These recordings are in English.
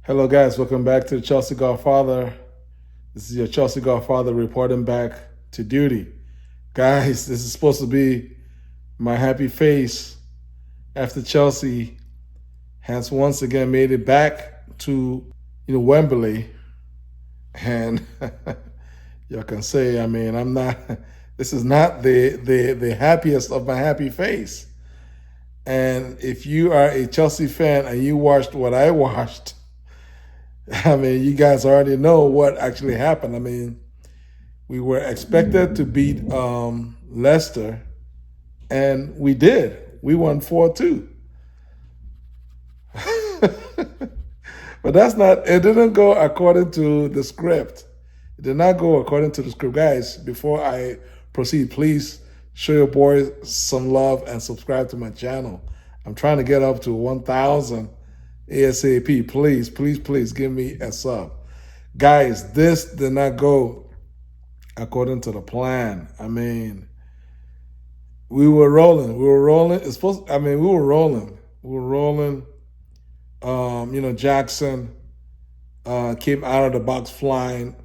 Hello, guys. Welcome back to the Chelsea Godfather. This is your Chelsea Godfather reporting back to duty. Guys, this is supposed to be my happy face after Chelsea has once again made it back to Wembley, and y'all can say, I mean, I'm not. This is not the happiest of my happy face. And if you are a Chelsea fan and you watched what I watched, I mean, you guys already know what actually happened. I mean, we were expected to beat Leicester, and we did. We won 4-2. But that's not, it didn't go according to the script. It did not go according to the script. Guys, before I proceed, please show your boys some love and subscribe to my channel. I'm trying to get up to 1,000 ASAP. Please, please, please give me a sub. Guys, this did not go according to the plan. I mean, we were rolling. We were rolling. It's supposed. I mean, we were rolling. We were rolling. Jackson came out of the box flying.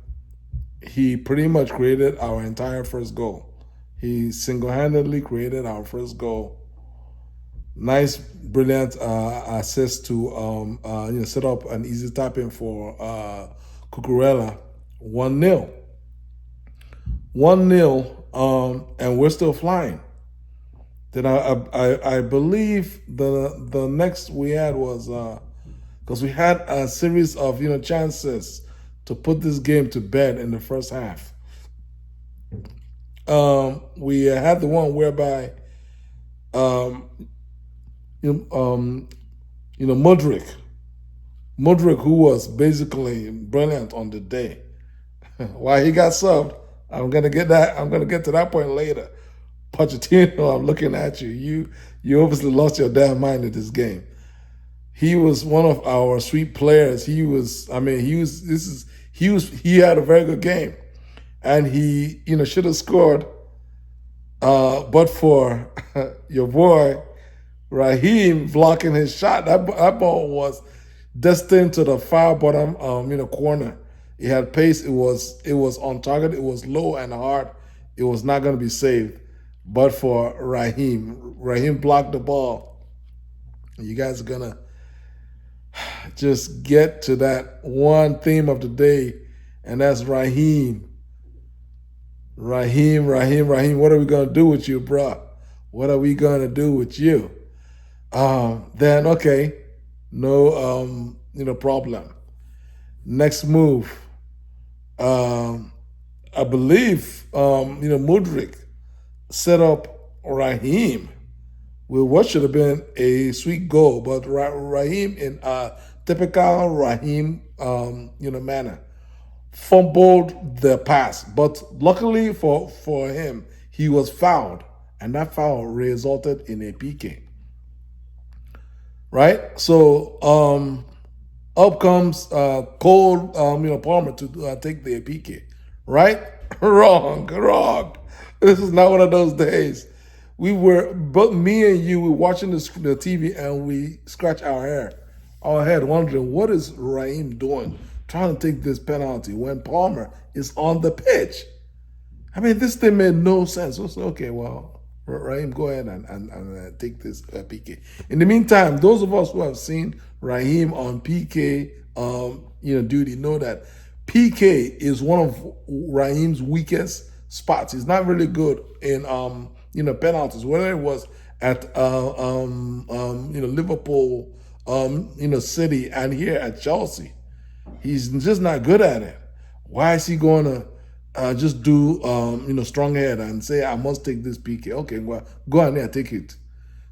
He pretty much created our entire first goal. He single-handedly created our first goal. Nice, brilliant assist to set up an easy tap-in for Cucurella. 1-0. 1-0, and we're still flying. Then I believe the next we had was because we had a series of chances to put this game to bed in the first half. We had the one whereby Mudryk, who was basically brilliant on the day. Why he got subbed, I'm gonna get to that point later. Pochettino, I'm looking at you. You obviously lost your damn mind in this game. He was one of our sweet players. He had a very good game, and he should have scored, but for your boy RAHEEM blocking his shot. That ball was destined to the far bottom corner. It had pace. It was on target. It was low and hard. It was not going to be saved. But for RAHEEM, RAHEEM blocked the ball. You guys are going to just get to that one theme of the day, and that's RAHEEM. RAHEEM. What are we going to do with you, bruh? What are we going to do with you? Then, okay, no problem. Next move. I believe, Mudryk set up RAHEEM with what should have been a sweet goal, but RAHEEM, in a typical RAHEEM, manner, fumbled the pass. But luckily for him, he was fouled, and that foul resulted in a PK. Right? So up comes Cole, Palmer to take the PK. Right? Wrong. This is not one of those days. We were, but me and you, were watching the TV, and we scratch our head, wondering what is RAHEEM doing, trying to take this penalty when Palmer is on the pitch. I mean, this thing made no sense. So, okay, well, RAHEEM, go ahead and take this PK. In the meantime, those of us who have seen RAHEEM on PK duty know that PK is one of RAHEEM's weakest spots. He's not really good in penalties, whether it was at Liverpool, City, and here at Chelsea. He's just not good at it. Why is he going to just do strong head and say, I must take this PK? Okay, well, go on there, take it.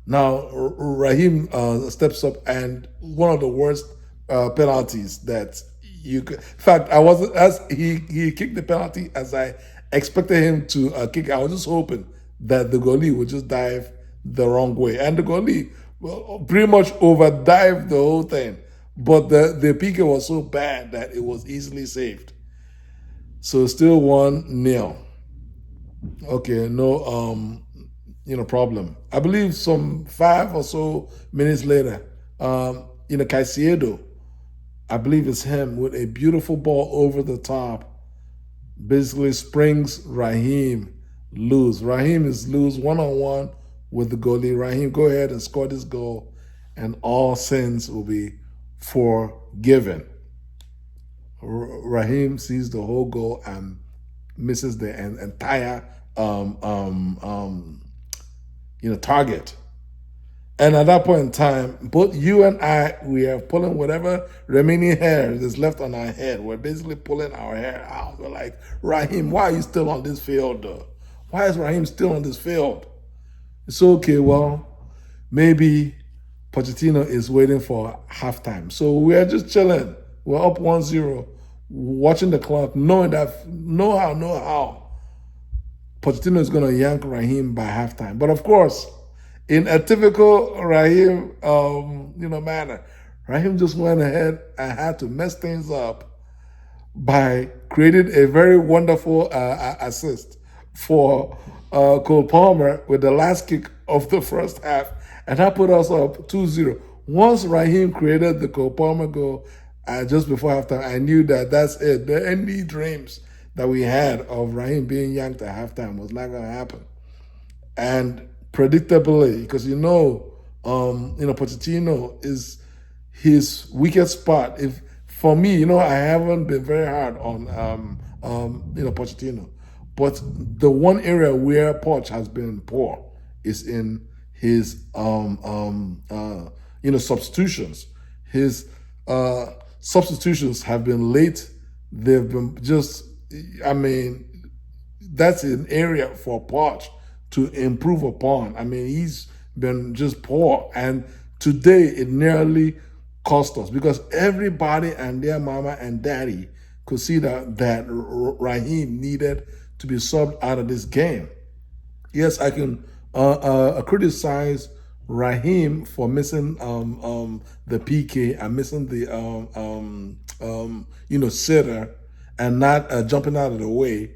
Now RAHEEM steps up, and one of the worst penalties that you could. In fact, I wasn't, as he kicked the penalty as I expected him to kick. I was just hoping that the goalie would just dive the wrong way, and the goalie pretty much overdived the whole thing. But the PK was so bad that it was easily saved. So still 1-0. Okay, no problem. I believe some 5 or so minutes later, Caicedo I believe it's him, with a beautiful ball over the top, basically springs Raheem loose. Raheem is loose one-on-one with the goalie. Raheem, go ahead and score this goal, and all sins will be forgiven. Raheem sees the whole goal and misses the entire target. And at that point in time, both you and I, we are pulling whatever remaining hair is left on our head. We're basically pulling our hair out. We're like, Raheem, why are you still on this field, though? Why is Raheem still on this field? It's okay, well, maybe Pochettino is waiting for halftime. So we're just chilling. We're up 1-0, watching the clock, knowing that, know how Pochettino is going to yank Raheem by halftime. But of course, in a typical Raheem, manner, Raheem just went ahead and had to mess things up by creating a very wonderful assist for Cole Palmer with the last kick of the first half, and that put us up 2-0. Once Raheem created the Cole Palmer goal just before halftime, I knew that that's it. Any dreams that we had of Raheem being yanked at halftime was not going to happen. And predictably, because Pochettino is his weakest spot. If for me, I haven't been very hard on Pochettino, but the one area where POCH has been poor is in his substitutions. His substitutions have been late. They've been that's an area for POCH to improve upon. He's been just poor. And today it nearly cost us, because everybody and their mama and daddy could see that Raheem needed to be subbed out of this game. Yes, I can criticize Raheem for missing the PK and missing the sitter and not jumping out of the way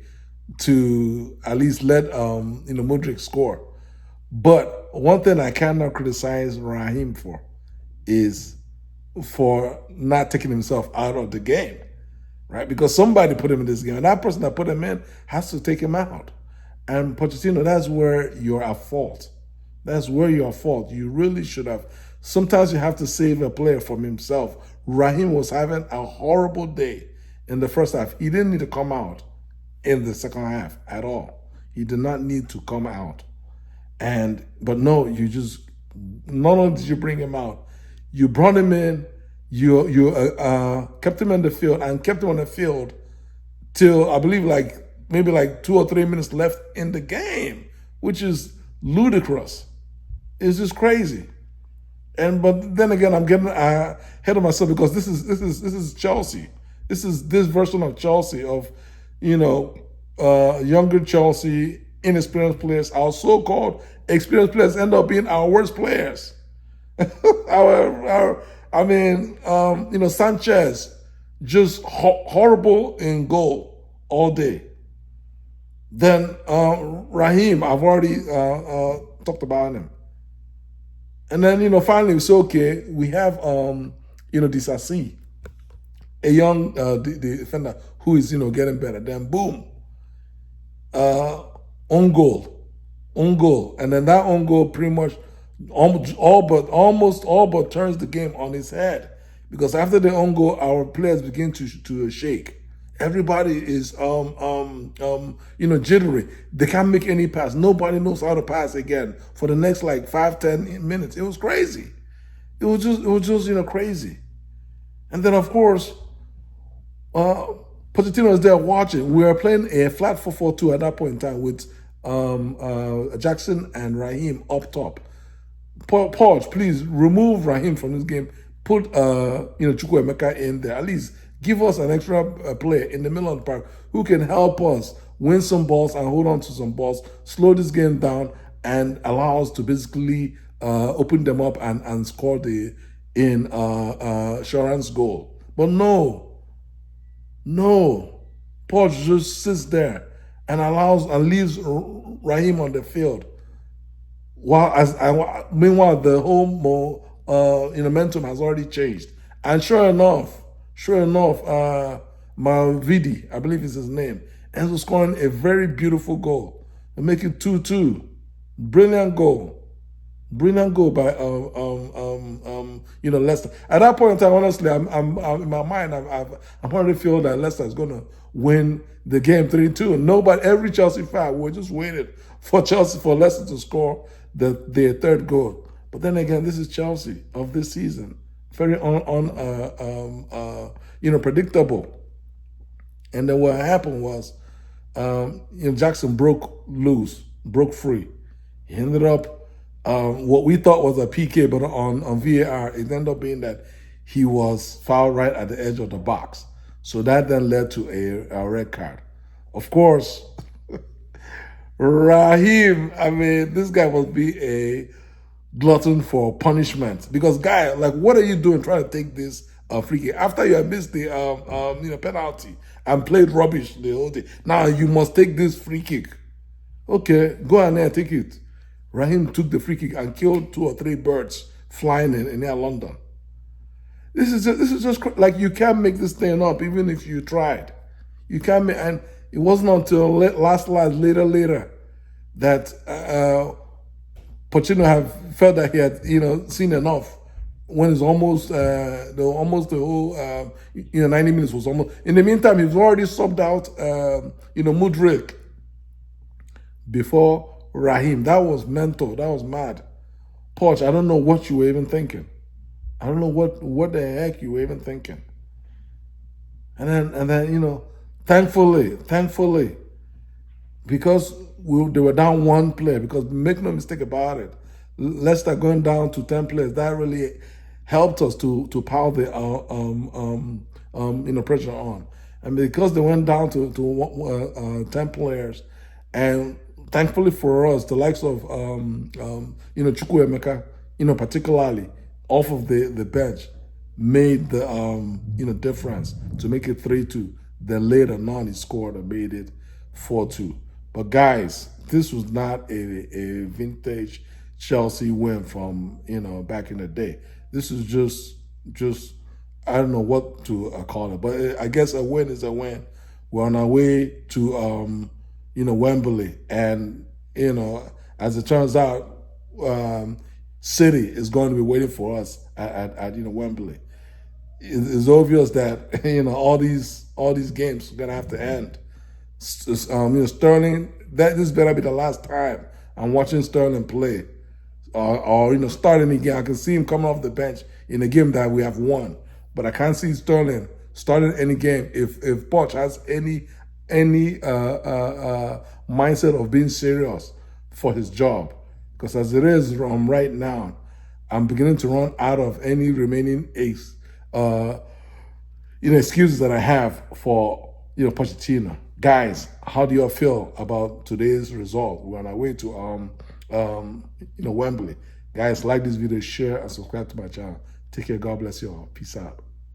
to at least let Mudryk score. But one thing I cannot criticize Raheem for is for not taking himself out of the game, right? Because somebody put him in this game, and that person that put him in has to take him out. And Pochettino, that's where you're at fault. That's where you're at fault. You really should have. Sometimes you have to save a player from himself. Raheem was having a horrible day in the first half. He didn't need to come out in the second half at all. He did not need to come out. But no, you just, not only did you bring him out, you brought him in, you kept him in the field and kept him on the field till I believe maybe 2 or 3 minutes left in the game, which is ludicrous. It's just crazy. But then again, I'm getting ahead of myself, because this is Chelsea. This is this version of Chelsea, of younger Chelsea, inexperienced players. Our so-called experienced players end up being our worst players. Sanchez, just horrible in goal all day. Then Raheem, I've already talked about him. And then, finally, it's okay. We have, Disasi, a young defender who is, getting better. Then boom, own goal. And then that own goal pretty much almost all but turns the game on its head. Because after the own goal, our players begin to shake. Everybody is jittery. They can't make any pass. Nobody knows how to pass again for the next 5-10 minutes. It was crazy. It was just crazy. And then of course, Pochettino is there watching. We are playing a flat 4-4-2 at that point in time with Jackson and Raheem up top. POCH, please remove Raheem from this game. Put Chukwuemeka in there. At least give us an extra player in the middle of the park who can help us win some balls and hold on to some balls, slow this game down, and allow us to basically open them up and score Sharon's goal. But no, POCH just sits there and leaves Raheem on the field. Meanwhile, the whole momentum has already changed. And sure enough, Sure enough, Malvidi, I believe is his name, ends up scoring a very beautiful goal to make it 2-2. Brilliant goal. Brilliant goal by Leicester. At that point in time, honestly, I'm in my mind, I'm already feeling that Leicester is gonna win the game 3-2. And nobody, every Chelsea fan, we're just waiting for Leicester to score their third goal. But then again, this is Chelsea of this season, very predictable. And then what happened was, Jackson broke free. He ended up what we thought was a PK, but on VAR, it ended up being that he was fouled right at the edge of the box. So that then led to a red card. Of course, RAHEEM, I mean, this guy must be a glutton for punishment, because guy, like, what are you doing trying to take this free kick after you have missed the penalty and played rubbish the whole day? Now you must take this free kick. Okay, go on there, take it. RAHEEM took the free kick and killed 2 or 3 birds flying in near London. This is just like, you can't make this thing up, even if you tried. You can't make, and it wasn't until later that Pochettino have felt that he had seen enough. When it's almost the whole 90 minutes was almost. In the meantime, he's already subbed out Mudryk before RAHEEM. That was mental. That was mad. POCH, I don't know what you were even thinking. I don't know what the heck you were even thinking. And then thankfully, because they were down 1 player, because make no mistake about it, Leicester going down to 10 players, that really helped us to power the pressure on. And because they went down to 10 players, and thankfully for us, the likes of Chukwuemeka, particularly off of the bench, made the difference to make it 3-2. Then later on, he scored and made it 4-2. But guys, this was not a vintage Chelsea win from back in the day. This is just I don't know what to call it, but I guess a win is a win. We're on our way to Wembley, and as it turns out, City is going to be waiting for us at Wembley. It's obvious that all these games are gonna have to end. Sterling, this better be the last time I'm watching Sterling play, or starting again. I can see him coming off the bench in a game that we have won, but I can't see Sterling starting any game if POCH has any mindset of being serious for his job. Because as it is right now, I'm beginning to run out of any remaining excuses that I have for Pochettino. Guys, how do you all feel about today's result? We're on our way to Wembley. Guys, like this video, share, and subscribe to my channel. Take care. God bless you all. Peace out.